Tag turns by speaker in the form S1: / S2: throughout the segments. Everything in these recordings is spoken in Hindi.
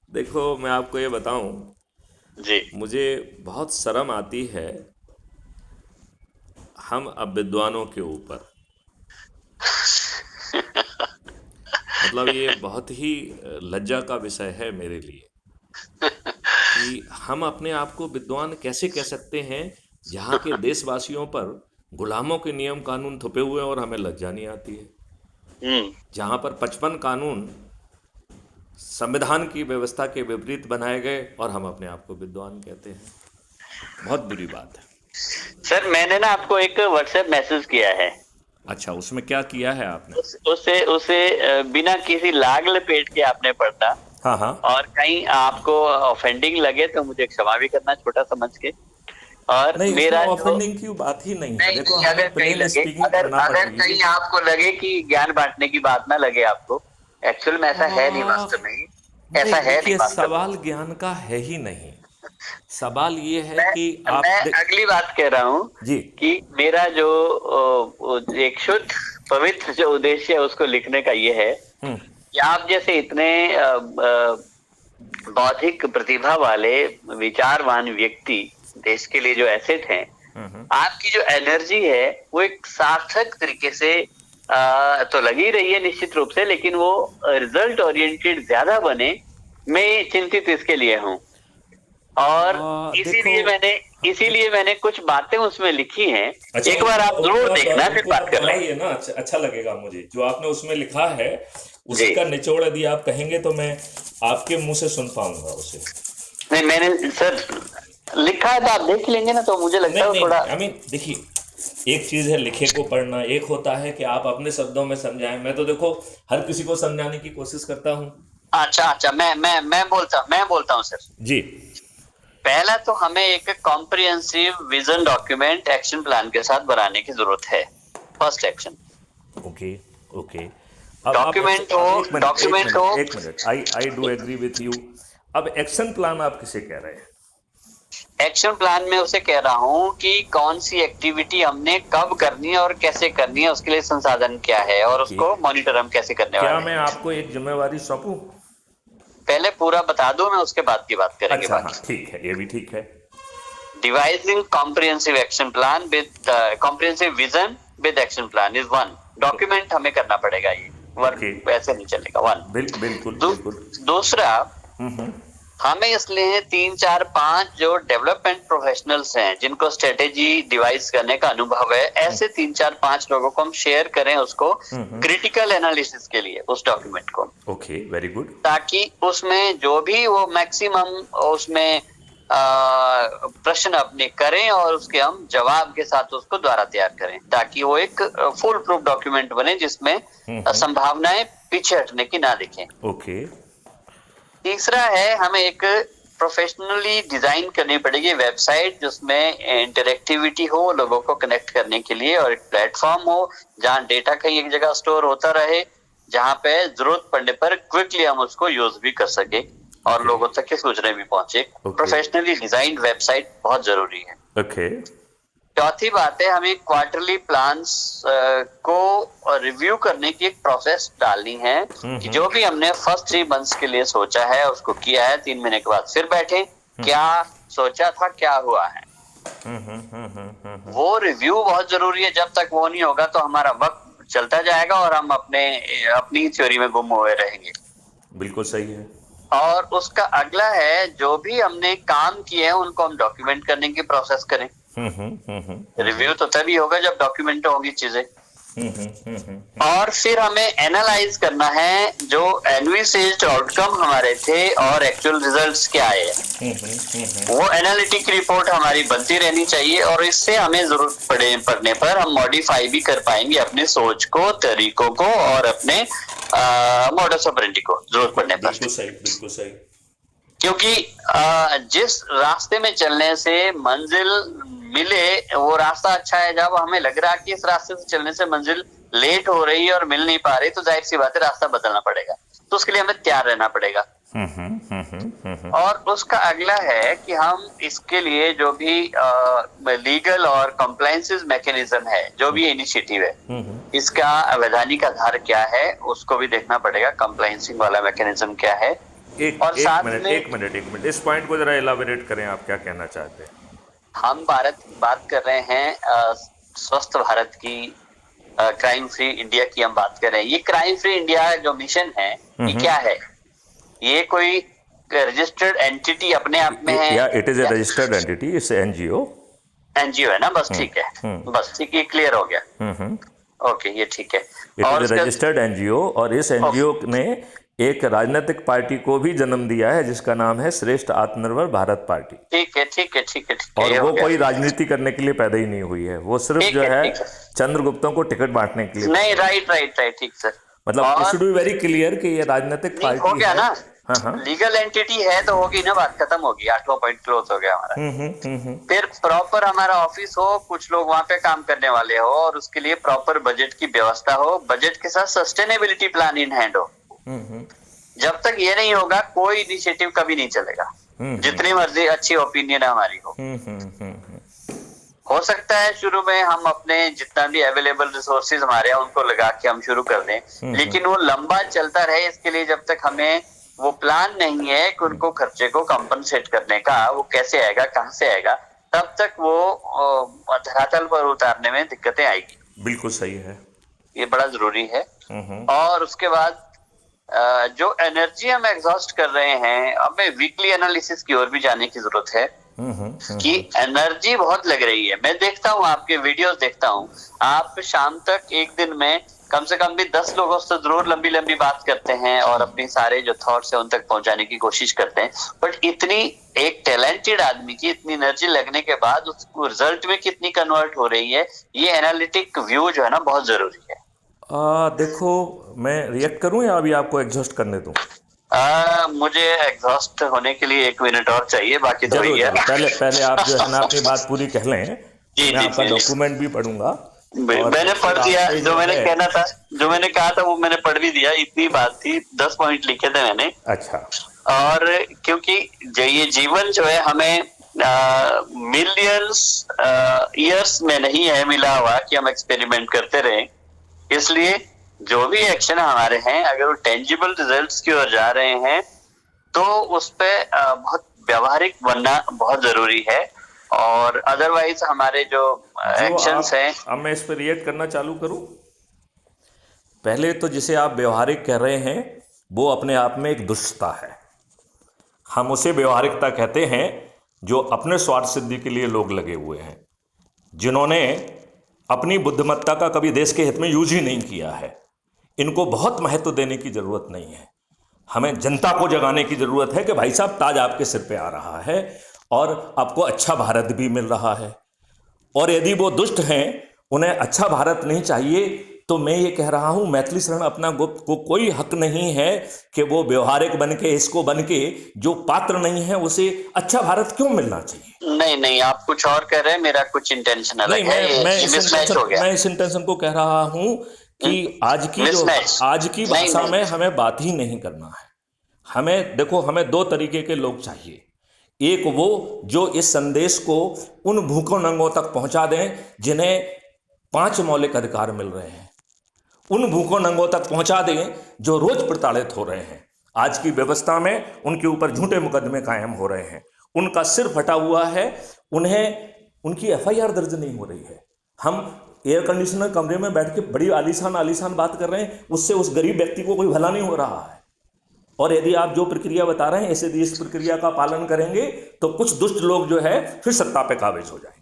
S1: देखो, मैं आपको ये बताऊं,
S2: जी।
S1: मुझे बहुत शर्म आती है हम अब विद्वानों के ऊपर। मतलब ये बहुत ही लज्जा का विषय है मेरे लिए कि हम अपने आप को विद्वान कैसे कह सकते हैं जहाँ के देशवासियों पर गुलामों के नियम कानून थुपे हुए हैं और हमें लज्जा नहीं आती है।
S2: हम्म।
S1: जहाँ पर 55 कानून संविधान की व्यवस्था के विपरीत बनाए गए और हम अपने आप को विद्वान कहते हैं। बहुत बुरी बात है।
S2: सर, मैंने ना आपको एक व्हाट्सएप मैसेज किया है।
S1: अच्छा, उसमें क्या किया है आपने?
S2: उसे उसे बिना किसी लाग लपेट के आपने पढ़ना।
S1: हाँ हाँ।
S2: और कहीं आपको ऑफेंडिंग लगे तो मुझे क्षमा भी करना, छोटा समझ के। और
S1: नहीं, उसमें
S2: मेरा जो,
S1: ऑफेंडिंग की बात ही नहीं है।
S2: नहीं
S1: देखो,
S2: नहीं,
S1: हमें
S2: अगर कहीं
S1: प्लेन
S2: लगे,
S1: स्पीकिंग
S2: अगर
S1: करना
S2: अगर
S1: पड़ेगी।
S2: कहीं आपको लगे कि ज्ञान बांटने की बात ना लगे आपको, एक्चुअल में ऐसा है नहीं,
S1: आ,
S2: वास्तव में ही
S1: नहीं,
S2: ऐसा है नहीं
S1: देखिए,
S2: वास्तव में।
S1: सवाल ज्ञान का है ही नहीं। सवाल ये है कि आप
S2: मैं अगली बात कह रहा हूँ
S1: जी।
S2: कि मेरा जो एक शुद्ध पवित्र जो उद्देश्य है उसको लिखने का ये है
S1: हम्म।
S2: कि आप जैसे इतने बौद्धिक प्रतिभा वाले विचारवान व्यक्ति, देश के लिए जो एसेट हैं, आपकी जो एनर्जी है वो एक सार्थक तरीके से तो लगी रही है निश्चित रूप से, लेकिन वो रिजल्ट ओरिएंटेड ज्यादा बने, मैं चिंतित इसके लिए हूँ। और
S1: देखो,
S2: इसीलिए मैंने कुछ बातें उसमें लिखी हैं।
S1: अच्छा,
S2: एक बार आप जरूर देखना, फिर
S1: उनको
S2: बात
S1: आप
S2: कर लेंगे।
S1: पढ़ाइए ना। अच्छा, अच्छा लगेगा मुझे जो आपने उसमें लिखा है।
S2: जी।
S1: उसी का निचोड़ यदि आप कहेंगे तो मैं आपके मुंह से सुन पाऊंगा उसे।
S2: नहीं, मैंने सर लिखा है तो आप देख लेंगे ना, तो मुझे लगता
S1: नहीं
S2: है वो
S1: नहीं,
S2: थोड़ा।
S1: आई मीन, देखिए, एक चीज है लिखे को पढ़ना, एक होता है कि आप अपने शब्दों में समझाएं। मैं तो देखो हर किसी को समझाने की कोशिश करता हूँ।
S2: अच्छा अच्छा, मैं बोलता हूँ सर।
S1: जी।
S2: पहला तो हमें एक comprehensive vision document action plan के साथ बनाने की जरूरत है। First action.
S1: ओके। ओके। अब
S2: डॉक्यूमेंट हो,
S1: एक मिनट, एक
S2: डॉक्यूमेंट हो।
S1: मिनट, एक minute, I do agree with you. अब एक्शन प्लान आप किसे कह रहे हैं?
S2: एक्शन प्लान में उसे कह रहा हूं कि कौन सी एक्टिविटी हमने कब करनी है और कैसे करनी है, उसके लिए संसाधन क्या है और
S1: ओके।
S2: उसको मॉनिटर हम कैसे करने
S1: क्या
S2: वाले
S1: मैं
S2: हैं।
S1: आपको एक जिम्मेवारी सौंपूं?
S2: पहले पूरा बता दो, मैं उसके बाद की बात करेंगे
S1: अच्छा, हाँ,
S2: बाकी।
S1: ठीक है, ये भी ठीक है।
S2: Devising comprehensive action plan with comprehensive vision with action plan is one. Document हमें करना पड़ेगा, ये वर्क
S1: ओके।
S2: वैसे नहीं चलेगा। वन।
S1: बिल्कुल
S2: दू,
S1: बिल्कुल।
S2: दूसरा, हमें इसलिए 3 4 5 जो डेवलपमेंट प्रोफेशनल्स हैं जिनको स्ट्रेटेजी डिवाइस करने का अनुभव है, ऐसे 3 4 5 लोगों को हम शेयर करें उसको क्रिटिकल एनालिसिस के लिए, उस डॉक्यूमेंट को।
S1: Okay, very good.
S2: ताकि उसमें जो भी वो मैक्सिमम उसमें प्रश्न अपने करें और उसके हम जवाब के साथ उसको दोबारा तैयार करें, ताकि वो एक फुल प्रूफ डॉक्यूमेंट बने जिसमें संभावनाएं पीछे हटने की ना दिखें।
S1: ओके।
S2: तीसरा है, हमें एक प्रोफेशनली डिजाइन करनी पड़ेगी वेबसाइट जिसमें इंटरेक्टिविटी हो लोगों को कनेक्ट करने के लिए, और एक प्लेटफॉर्म हो जहां डेटा कहीं एक जगह स्टोर होता रहे, जहां पे जरूरत पड़ने पर क्विकली हम उसको यूज भी कर सके और
S1: ओके।
S2: लोगों तक की सूचनाएं भी पहुंचे।
S1: ओके।
S2: प्रोफेशनली डिजाइंड वेबसाइट बहुत जरूरी है।
S1: ओके।
S2: चौथी बात है, हमें क्वार्टरली प्लान्स को रिव्यू करने की एक प्रोसेस डालनी है कि जो भी हमने फर्स्ट 3 मंथ्स के लिए सोचा है उसको किया है, 3 महीने के बाद फिर बैठे, क्या सोचा था, क्या हुआ है। वो रिव्यू बहुत जरूरी है। जब तक वो नहीं होगा तो हमारा वक्त चलता जाएगा और हम अपनी थ्योरी में गुम हुए रहेंगे।
S1: बिल्कुल सही है।
S2: और उसका अगला है, जो भी हमने काम किए हैं उनको हम डॉक्यूमेंट करने की प्रोसेस करें। रिव्यू तो तभी होगा जब डॉक्यूमेंट होगी चीजें। और फिर हमें एनालाइज करना है जो एनविसेज्ड आउटकम हमारे थे और एक्चुअल रिजल्ट्स क्या आए हैं। वो एनालिटिक रिपोर्ट हमारी बनती रहनी चाहिए और इससे हमें जरूरत पड़ने पर हम मॉडिफाई भी कर पाएंगे अपने सोच को, तरीकों को और अपने मॉडस ऑपरेंडी को, जरूरत पड़ने पर।
S1: बिल्कुल सही, बिल्कुल सही।
S2: क्योंकि जिस रास्ते में चलने से मंजिल मिले वो रास्ता अच्छा है, जब हमें लग रहा है कि इस रास्ते से चलने से मंजिल लेट हो रही है और मिल नहीं पा रही, तो जाहिर सी बात है रास्ता बदलना पड़ेगा। तो उसके लिए हमें तैयार रहना पड़ेगा। और उसका अगला है कि हम इसके लिए जो भी लीगल और कंप्लायंसेस मैकेनिज्म है, जो भी इनिशिएटिव है, इसका वैधानिक आधार क्या है, उसको भी देखना पड़ेगा। कंप्लायंसिंग वाला मैकेनिज्म क्या है। और
S1: एक
S2: साथ
S1: मिनट,
S2: में
S1: एक मिनट, एक मिनट, इस पॉइंट को जरा इलाबोरेट करें, आप क्या कहना चाहते हैं?
S2: हम बात कर रहे हैं स्वस्थ भारत की, क्राइम फ्री इंडिया की हम बात कर रहे हैं। ये क्राइम फ्री इंडिया जो मिशन है, ये क्या है? ये कोई रजिस्टर्ड एंटिटी अपने आप में है
S1: या इट इज ए
S2: या
S1: registered entity, it's NGO.
S2: NGO है ना? बस ठीक है, बस ठीक, ये क्लियर हो गया। ओके, ये ठीक है।
S1: इट
S2: और
S1: इज ए
S2: उसका
S1: रजिस्टर्ड एनजीओ, और इस एनजीओ ने एक राजनीतिक पार्टी को भी जन्म दिया है जिसका नाम है श्रेष्ठ आत्मनिर्भर भारत पार्टी।
S2: ठीक है, ठीक है, ठीक है, ठीक है,
S1: और
S2: ये हो
S1: वो
S2: गया।
S1: कोई राजनीति करने के लिए पैदा ही नहीं हुई है, वो सिर्फ
S2: ठीक
S1: जो
S2: है,
S1: है
S2: ठीक है,
S1: चंद्रगुप्तों को टिकट बांटने के लिए।
S2: नहीं, राइट, राइट, राइट, ठीक सर।
S1: मतलब इट
S2: और
S1: शुड बी वेरी क्लियर कि ये राजनीतिक
S2: नहीं हो
S1: पार्टी
S2: गया
S1: है।
S2: ना,
S1: हाँ, हाँ।
S2: लीगल एंटिटी है तो होगी ना, बात खत्म होगी, 8वां पॉइंट क्लोज हो गया हमारा। फिर प्रॉपर हमारा ऑफिस हो, कुछ लोग वहां पे काम करने वाले हो, और उसके लिए प्रॉपर बजट की व्यवस्था हो, बजट के साथ सस्टेनेबिलिटी प्लान इन हैंड हो। जब तक ये नहीं होगा, कोई इनिशिएटिव कभी नहीं चलेगा, जितनी मर्जी अच्छी ओपिनियन हमारी हो सकता है शुरू में हम अपने जितना भी अवेलेबल रिसोर्सेज हमारे हैं उनको लगा के हम शुरू कर दें, लेकिन वो लंबा चलता रहे, इसके लिए जब तक हमें वो प्लान नहीं है कि उनको खर्चे को कंपनसेट करने का, वो कैसे आएगा, कहां से आएगा, तब तक वो धरातल पर उतारने में दिक्कतें आएगी।
S1: बिल्कुल सही है,
S2: ये बड़ा जरूरी है। और उसके बाद जो एनर्जी हम एग्जॉस्ट कर रहे हैं, हमें वीकली एनालिसिस की ओर भी जाने की जरूरत है कि एनर्जी बहुत लग रही है। मैं देखता हूँ, आपके वीडियोस देखता हूँ, आप शाम तक एक दिन में कम से कम भी 10 लोगों से जरूर लंबी लंबी बात करते हैं और अपने सारे जो थॉट्स है उन तक पहुंचाने की कोशिश करते हैं। बट इतनी एक टैलेंटेड आदमी की इतनी एनर्जी लगने के बाद उसको रिजल्ट में कितनी कन्वर्ट हो रही है, ये एनालिटिक व्यू जो है ना, बहुत जरूरी है।
S1: देखो, मैं रिएक्ट करूं या अभी आपको एग्जॉस्ट करने दूं?
S2: मुझे एग्जॉस्ट होने के लिए 1 मिनट और चाहिए, बाकी तो
S1: जरूर,
S2: वही है।
S1: पहले आप जो है ना अपनी बात पूरी कह लें।
S2: जी,
S1: मैं
S2: जी,
S1: आपका
S2: जी।
S1: डॉक्यूमेंट भी पढ़ूंगा।
S2: मैंने पढ़ दिया, जो मैंने कहना था, जो मैंने कहा था वो मैंने पढ़ भी दिया। इतनी बात थी, 10 पॉइंट लिखे थे मैंने।
S1: अच्छा।
S2: और क्योंकि ये जीवन जो है हमें मिलियंस ईयर्स में नहीं है मिला हुआ कि हम एक्सपेरिमेंट करते रहें, इसलिए जो भी एक्शन हमारे हैं, अगर वो टेंजिबल रिजल्ट्स की ओर जा रहे हैं तो उस पे बहुत व्यावहारिक बनना बहुत जरूरी है। और अदरवाइज हमारे जो एक्शंस हैं,
S1: अब मैं इस पर रिएक्ट करना चालू करूं। पहले तो जिसे आप व्यवहारिक कह रहे हैं वो अपने आप में एक दुष्टता है। हम उसे व्यवहारिकता कहते हैं जो अपने स्वार्थ सिद्धि के लिए लोग लगे हुए हैं, जिन्होंने अपनी बुद्धिमत्ता का कभी देश के हित में यूज ही नहीं किया है। इनको बहुत महत्व देने की ज़रूरत नहीं है। हमें जनता को जगाने की ज़रूरत है कि भाई साहब, ताज आपके सिर पे आ रहा है और आपको अच्छा भारत भी मिल रहा है। और यदि वो दुष्ट हैं, उन्हें अच्छा भारत नहीं चाहिए, तो मैं ये कह रहा हूं, मैथिली शरण अपना गुप्त को कोई हक नहीं है कि वो व्यवहारिक बन के, इसको बन के, जो पात्र नहीं है उसे अच्छा भारत क्यों मिलना चाहिए।
S2: नहीं, नहीं, आप कुछ और कह रहे हैं, मेरा कुछ इंटेंशन अलग है।
S1: मैं इस इंटेंशन को कह रहा हूं कि आज की भाषा में हमें बात ही नहीं करना है। हमें देखो, हमें 2 तरीके के लोग चाहिए। एक वो जो इस संदेश को उन भूखों नंगों तक पहुंचा दें जिन्हें 5 मौलिक अधिकार मिल रहे हैं, उन भूखों नंगों तक पहुंचा दें जो रोज प्रताड़ित हो रहे हैं। आज की व्यवस्था में उनके ऊपर झूठे मुकदमे कायम हो रहे हैं, उनका सिर फटा हुआ है, उनकी एफआईआर दर्ज नहीं हो रही है। हम एयर कंडीशनर कमरे में बैठ के बड़ी आलीशान बात कर रहे हैं, उससे उस गरीब व्यक्ति को कोई भला नहीं हो रहा है। और यदि आप जो प्रक्रिया बता रहे हैं, ऐसे यदि इस प्रक्रिया का पालन करेंगे तो कुछ दुष्ट लोग जो है फिर सत्ता पे काबिज हो जाएंगे।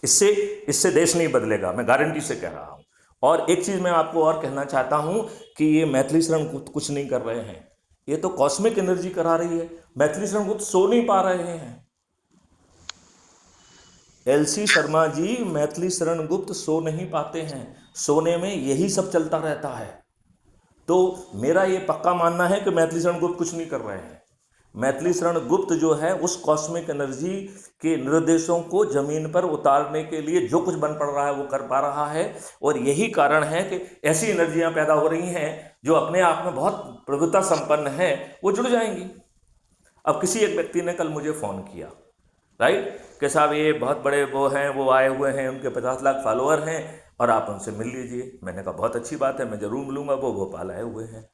S1: इससे देश नहीं बदलेगा, मैं गारंटी से कह रहा हूं। और एक चीज मैं आपको और कहना चाहता हूं कि ये मैथिली शरण कुछ नहीं कर रहे हैं, ये तो कॉस्मिक एनर्जी करा रही है। मैथिली शरण गुप्त सो नहीं पा रहे हैं। एलसी शर्मा जी, मैथिली शरण गुप्त सो नहीं पाते हैं। सोने में यही सब चलता रहता है। तो मेरा ये पक्का मानना है कि मैथिली शरण गुप्त कुछ नहीं कर रहे हैं। मैथिली शरण गुप्त जो है उस कॉस्मिक एनर्जी के निर्देशों को जमीन पर उतारने के लिए जो कुछ बन पड़ रहा है वो कर पा रहा है। और यही कारण है कि ऐसी एनर्जियां पैदा हो रही हैं जो अपने आप में बहुत प्रभुता संपन्न है, वो जुड़ जाएंगी। अब किसी एक व्यक्ति ने कल मुझे फ़ोन किया, राइट, कि साहब ये बहुत बड़े वो हैं, वो आए हुए हैं, उनके 50 लाख फॉलोअर हैं और आप उनसे मिल लीजिए। मैंने कहा बहुत अच्छी बात है, मैं ज़रूर मिलूंगा। वो भोपाल आए हुए हैं।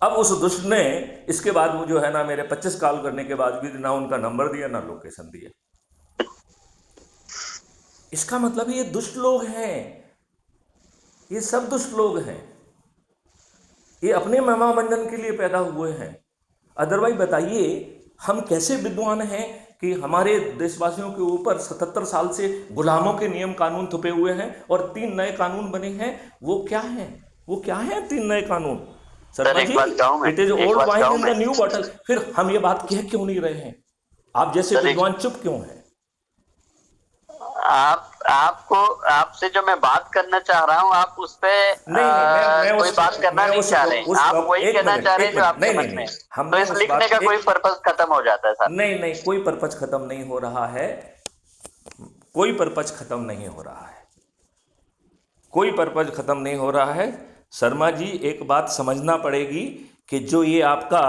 S1: अब उस दुष्ट ने इसके बाद वो जो है ना, मेरे 25 कॉल करने के बाद भी ना उनका नंबर दिया ना लोकेशन दिया। इसका मतलब ये दुष्ट लोग हैं, ये सब दुष्ट लोग हैं, ये अपने महिमा मंडन के लिए पैदा हुए हैं। अदरवाइज बताइए हम कैसे विद्वान हैं कि हमारे देशवासियों के ऊपर 77 साल से गुलामों के नियम कानून थुपे हुए हैं और 3 नए कानून बने हैं। वो क्या हैं? वो क्या हैं 3 नए कानून? Sharma ji, it is old wine in the new bottle. फिर हम ये बात कह क्यों नहीं रहे हैं? आप जैसे विद्वान चुप क्यों हैं?
S2: आपसे जो मैं बात करना चाह रहा हूँ, आप उस पे कोई बात करना नहीं चाह रहे। आप वही कहना चाह रहे हैं जो आपके मन में। तो इस लिखने का कोई पर्पस खत्म हो जाता है सर।
S1: नहीं, कोई पर्पस खत्म नहीं हो रहा है। कोई पर्पस खत्म नहीं हो रहा है। कोई पर्पस खत्म नहीं हो रहा है। शर्मा जी, एक बात समझना पड़ेगी कि जो ये आपका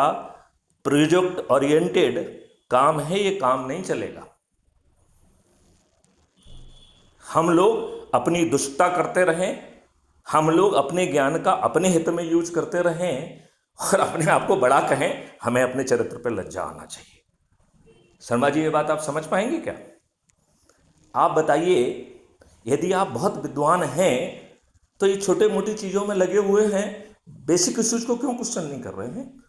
S1: प्रोजेक्ट ओरिएंटेड काम है, ये काम नहीं चलेगा। हम लोग अपनी दुष्टता करते रहें, हम लोग अपने ज्ञान का अपने हित में यूज करते रहें और अपने आप को बड़ा कहें, हमें अपने चरित्र पर लज्जा आना चाहिए। शर्मा जी, ये बात आप समझ पाएंगे क्या? आप बताइए, यदि आप बहुत विद्वान हैं तो ये छोटे मोटी चीज़ों में लगे हुए हैं, बेसिक इश्यूज को क्यों क्वेश्चन नहीं कर रहे हैं?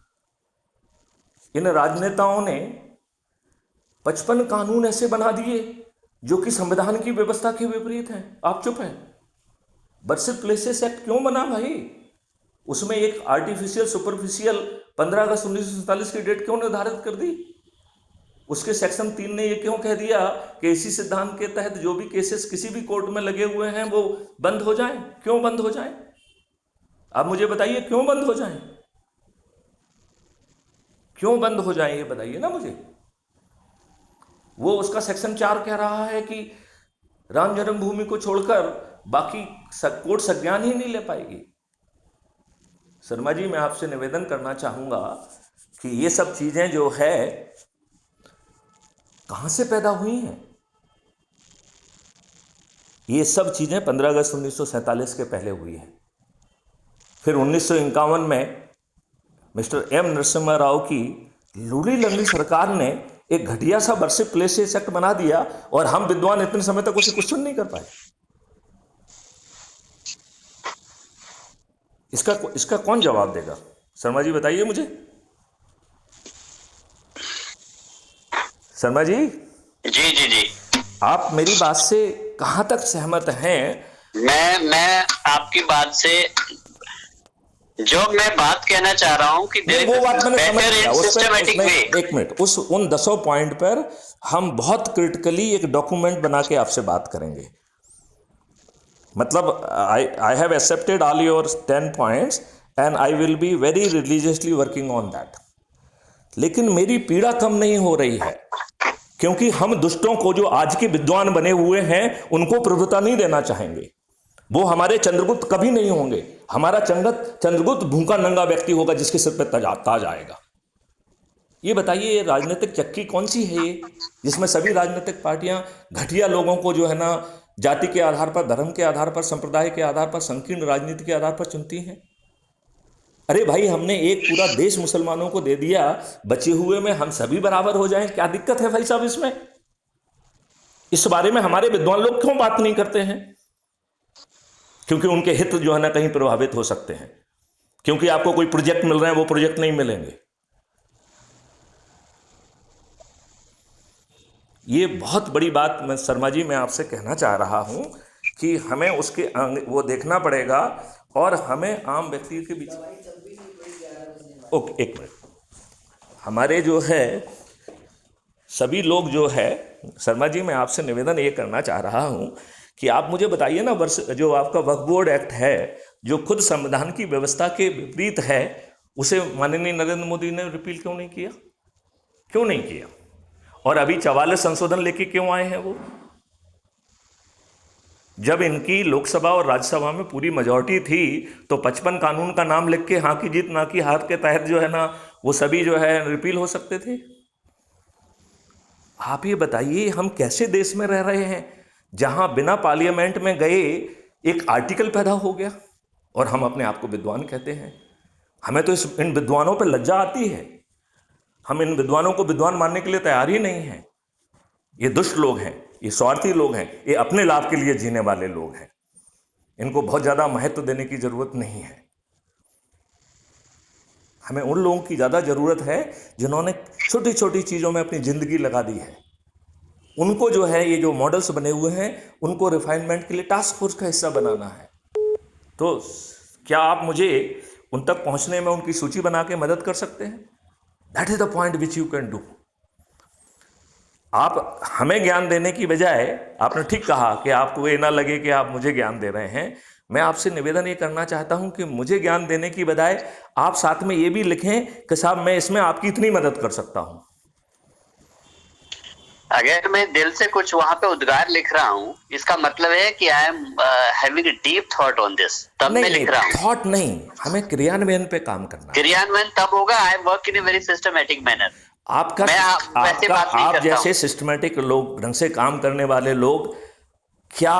S1: इन राजनेताओं ने 55 कानून ऐसे बना दिए जो कि संविधान की व्यवस्था के विपरीत हैं। आप चुप हैं। बर्सित प्लेसेस एक्ट क्यों बना भाई? उसमें एक आर्टिफिशियल सुपरफिशियल 15 अगस्त 1947 की डेट क्यों निर्धारित कर दी? उसके सेक्शन 3 ने ये क्यों कह दिया कि इसी सिद्धांत के तहत जो भी केसेस किसी भी कोर्ट में लगे हुए हैं वो बंद हो जाएं? क्यों बंद हो जाएं? आप मुझे बताइए, क्यों बंद हो जाएं? क्यों बंद हो जाएं, ये बताइए ना मुझे। वो उसका सेक्शन 4 कह रहा है कि राम जन्मभूमि को छोड़कर बाकी कोर्ट संज्ञान ही नहीं ले पाएगी। शर्मा जी, मैं आपसे निवेदन करना चाहूंगा कि ये सब चीजें जो है कहां से पैदा हुई हैं? ये सब चीजें 15 अगस्त 1947 के पहले हुई हैं। फिर 1951 में मिस्टर एम नरसिम्हा राव की लूली लंगड़ी सरकार ने एक घटिया सा बर्सित प्लेसेस एक्ट बना दिया और हम विद्वान इतने समय तक उसे क्वेश्चन नहीं कर पाए। इसका कौन जवाब देगा? शर्मा जी बताइए मुझे। शर्मा जी
S2: जी,
S1: आप मेरी बात से कहां तक सहमत हैं?
S2: मैं आपकी बात से जो मैं बात कहना चाह रहा हूं कि
S1: वो बात मैंने समझ लिया। एक मिनट, उन 10 पॉइंट पर हम बहुत क्रिटिकली एक डॉक्यूमेंट बना के आपसे बात करेंगे। मतलब I have accepted all your 10 points and I will be very religiously working on that. लेकिन मेरी पीड़ा कम नहीं हो रही है, क्योंकि हम दुष्टों को, जो आज के विद्वान बने हुए हैं, उनको प्रभुता नहीं देना चाहेंगे। वो हमारे चंद्रगुप्त कभी नहीं होंगे। हमारा चंद्रगुप्त भूखा नंगा व्यक्ति होगा जिसके सिर पर ताज आएगा। ये बताइए, ये राजनीतिक चक्की कौन सी है ये, जिसमें सभी राजनीतिक पार्टियां घटिया लोगों को जो है ना, जाति के आधार पर, धर्म के आधार पर, संप्रदाय के आधार पर, संकीर्ण राजनीति के आधार पर चुनती हैं? अरे भाई, हमने एक पूरा देश मुसलमानों को दे दिया, बचे हुए में हम सभी बराबर हो जाएं। क्या दिक्कत है भाई साहब इसमें? इस बारे में हमारे विद्वान लोग क्यों बात नहीं करते हैं? क्योंकि उनके हित जो है ना कहीं प्रभावित हो सकते हैं, क्योंकि आपको कोई प्रोजेक्ट मिल रहे हैं, वो प्रोजेक्ट नहीं मिलेंगे। ये बहुत बड़ी बात मैं शर्मा जी मैं आपसे कहना चाह रहा हूं कि हमें उसके वो देखना पड़ेगा और हमें आम व्यक्ति के बीच। ओके, एक मिनट। हमारे जो है सभी लोग जो है, शर्मा जी मैं आपसे निवेदन ये करना चाह रहा हूं कि आप मुझे बताइए ना, जो आपका वक्फ बोर्ड एक्ट है, जो खुद संविधान की व्यवस्था के विपरीत है, उसे माननीय नरेंद्र मोदी ने रिपील क्यों नहीं किया? क्यों नहीं किया? और अभी 44 संशोधन लेके क्यों आए हैं वो? जब इनकी लोकसभा और राज्यसभा में पूरी मेजॉरिटी थी तो 55 कानून का नाम लिख के हाँ की जीत ना की हार के तहत जो है ना वो सभी जो है रिपील हो सकते थे। आप ये बताइए हम कैसे देश में रह रहे हैं जहां बिना पार्लियामेंट में गए एक आर्टिकल पैदा हो गया और हम अपने आप को विद्वान कहते हैं। हमें तो इन विद्वानों पर लज्जा आती है। हम इन विद्वानों को विद्वान मानने के लिए तैयार ही नहीं हैं। ये दुष्ट लोग हैं, ये स्वार्थी लोग हैं, ये अपने लाभ के लिए जीने वाले लोग हैं। इनको बहुत ज़्यादा महत्व देने की ज़रूरत नहीं है। हमें उन लोगों की ज़्यादा ज़रूरत है जिन्होंने छोटी छोटी चीज़ों में अपनी ज़िंदगी लगा दी है। उनको जो है ये जो मॉडल्स बने हुए हैं उनको रिफाइनमेंट के लिए टास्क फोर्स का हिस्सा बनाना है। तो क्या आप मुझे उन तक पहुंचने में उनकी सूची बना के मदद कर सकते हैं? That is the point which you can do. आप हमें ज्ञान देने की बजाय, आपने ठीक कहा कि आपको ये ना लगे कि आप मुझे ज्ञान दे रहे हैं। मैं आपसे निवेदन ये करना चाहता हूं कि मुझे ज्ञान देने की बजाय आप साथ में ये भी लिखें कि साहब मैं इसमें आपकी इतनी मदद कर सकता हूं।
S2: अगर मैं दिल से कुछ वहां पे उद्गार लिख रहा हूँ, इसका मतलब है कि I am having a deep thought on this, तब मैं लिख रहा हूँ।
S1: थॉट नहीं, हमें क्रियान्वयन पे काम करना है।
S2: क्रियान्वयन तब होगा, I work in a very systematic manner.
S1: आप जैसे सिस्टमैटिक लोग, ढंग से काम करने वाले लोग, क्या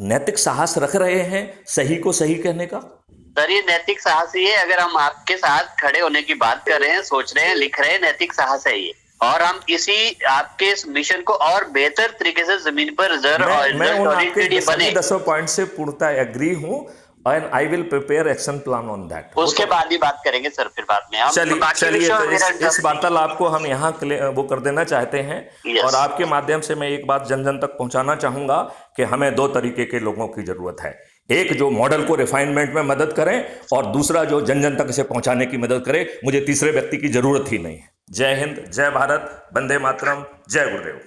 S1: नैतिक साहस रख रहे हैं सही को सही कहने का?
S2: सर ये नैतिक साहस ही है। अगर हम आपके साथ खड़े होने की बात कर रहे हैं, सोच रहे हैं, लिख रहे हैं, नैतिक साहस है ये। और हम इसी आपके इस मिशन को और बेहतर तरीके से जमीन पर
S1: मैं उन आपके सभी 10 पॉइंट से पूर्णतः एग्री हूं and I will prepare action plan on that.
S2: उसके बाद ही बात करेंगे सर, फिर बाद में।
S1: चलिए तो इस वार्तालाप को हम यहाँ वो कर देना चाहते हैं। और आपके माध्यम से मैं एक बात जन जन तक पहुंचाना चाहूंगा कि हमें 2 तरीके के लोगों की जरूरत है। एक जो मॉडल को रिफाइनमेंट में मदद करें और दूसरा जो जन जन तक इसे पहुंचाने की मदद करे। मुझे तीसरे व्यक्ति की जरूरत ही नहीं है। जय हिंद, जय भारत, वंदे मातरम, जय गुरुदेव।